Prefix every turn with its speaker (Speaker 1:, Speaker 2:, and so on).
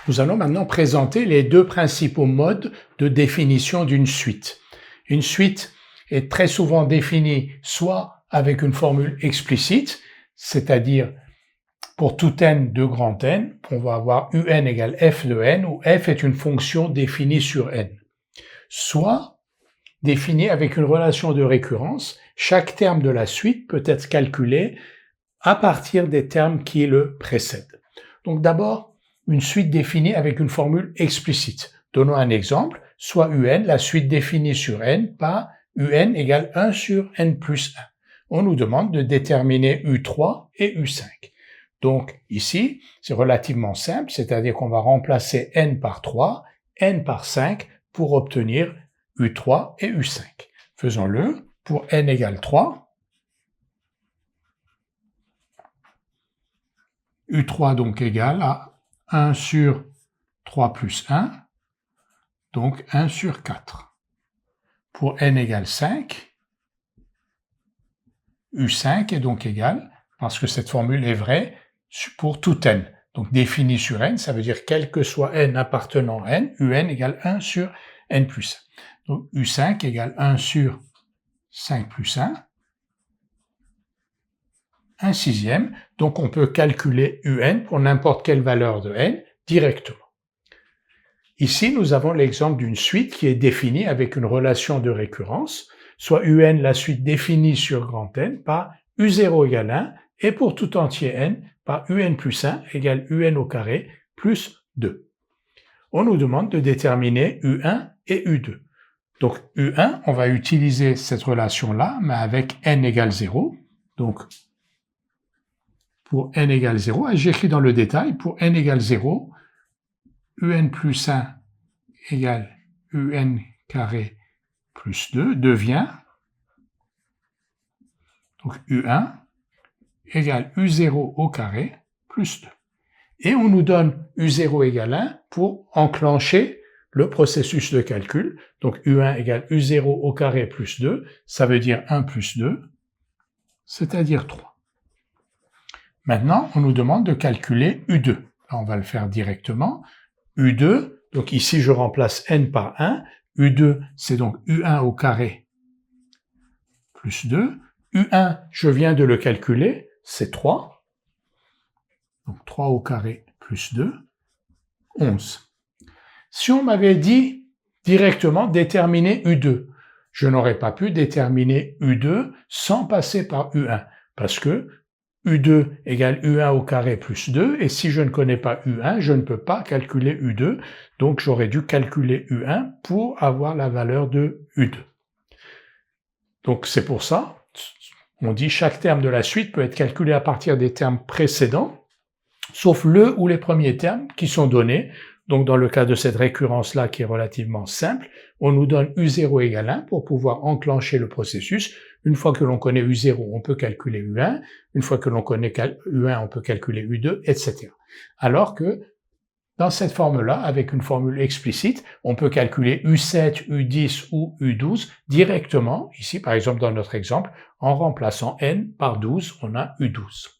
Speaker 1: Nous allons maintenant présenter les deux principaux modes de définition d'une suite. Une suite est très souvent définie soit avec une formule explicite, c'est-à-dire pour tout n de grand N, on va avoir un égale f de n, où f est une fonction définie sur n. Soit définie avec une relation de récurrence, chaque terme de la suite peut être calculé à partir des termes qui le précèdent. Donc d'abord, une suite définie avec une formule explicite. Donnons un exemple, soit un, la suite définie sur n par un égale 1 sur n plus 1. On nous demande de déterminer u3 et u5. Donc ici, c'est relativement simple, c'est-à-dire qu'on va remplacer n par 3, n par 5 pour obtenir u3 et u5. Faisons-le pour n égale 3. u3 donc égale à 1 sur 3 plus 1, donc 1 sur 4. Pour n égale 5, u5 est donc égal, parce que cette formule est vraie, pour tout n. Donc défini sur n, ça veut dire quel que soit n appartenant à n, un égale 1 sur n plus 1. Donc u5 égale 1 sur 5 plus 1, 1 sixième, donc on peut calculer un pour n'importe quelle valeur de n directement. Ici, nous avons l'exemple d'une suite qui est définie avec une relation de récurrence, soit un, la suite définie sur grand N, par u0 égale 1, et pour tout entier n, par un plus 1 égale un au carré plus 2. On nous demande de déterminer u1 et u2. Donc u1, on va utiliser cette relation-là, mais avec n égale 0. Donc pour n égale 0, et j'écris dans le détail, pour n égale 0, un plus 1 égale un carré plus 2 devient donc u1 égale u0 au carré plus 2. Et on nous donne u0 égale 1 pour enclencher le processus de calcul. Donc u1 égale u0 au carré plus 2, ça veut dire 1 plus 2, c'est-à-dire 3. Maintenant, on nous demande de calculer u2. Là, on va le faire directement. u2, donc ici je remplace n par 1. u2, c'est donc u1 au carré plus 2. u1, je viens de le calculer, c'est 3. Donc 3 au carré plus 2, 11. Si on m'avait dit directement déterminer u2, je n'aurais pas pu déterminer u2 sans passer par u1, parce que u2 égale u1 au carré plus 2, et si je ne connais pas u1, je ne peux pas calculer u2, donc j'aurais dû calculer u1 pour avoir la valeur de u2. Donc c'est pour ça, on dit chaque terme de la suite peut être calculé à partir des termes précédents, sauf le ou les premiers termes qui sont donnés. Donc dans le cas de cette récurrence-là qui est relativement simple, on nous donne u0 égale 1 pour pouvoir enclencher le processus. Une fois que l'on connaît u0, on peut calculer u1. Une fois que l'on connaît u1, on peut calculer u2, etc. Alors que dans cette forme-là, avec une formule explicite, on peut calculer u7, u10 ou u12 directement, ici par exemple dans notre exemple, en remplaçant n par 12, on a u12.